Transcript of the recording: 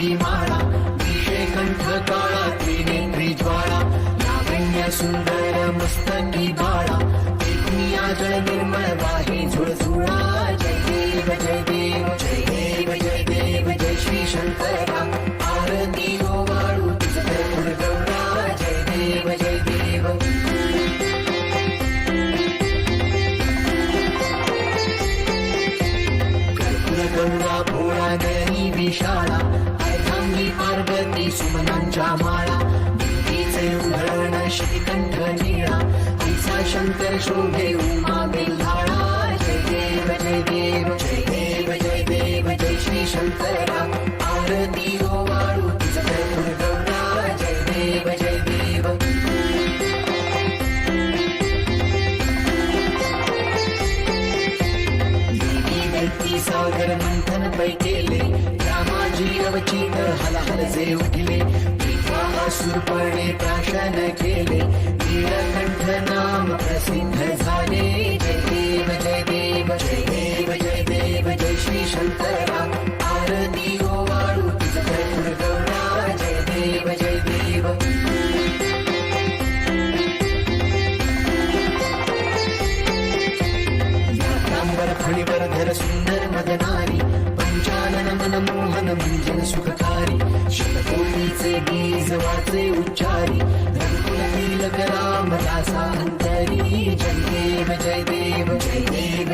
फुलांची माळा, विषय कंठ काळा त्रिनेत्री ज्वाळा, लावण्य सुंदर मस्तकी बाळा, एकमिया जळ निर्मळ वाहे झुळझुळा. जय देव जय देव जय देव जय देव जय श्री शंकरा, आरती ओवाळू तुझ कर्पूर गौरा. जय देव जय देव. कर्पूर गौरा भोळा गणी विशाळा, अर्धांगी पार्वती सुमनांच्या माळा, देवीचे उधळण श्रीकंठ निळा, ऐसा शंकर शोभे उमा बेल्हाळा. जय देव जय देव जय देव जय देव जय श्री शंकरा, आरती ओवाळू तुझ कर्पूर गौरा. जय देव जय देव. देवी व्यक्ती सागर मंथन पै केले, रामाजी अवचित हलहल जे उठले, सुरपणे प्राशन केले, नीलकंठ नाम प्रसिद्ध झाले. जय देव जय देव जय देव जय देव जय श्री शंकरा, आरती ओवाळू तुझ कर्पूर गौरा. जय देव जय देव. यात्रांबर फळीवर धर सुंदर मदनारी, पंचानन मनमोहन मंजन सुखकारी, शतकोटीचे बीज वाचे उच्चारी, रघुकुल तिलक राम दासा अंतरी. जय देव जय देव जय देव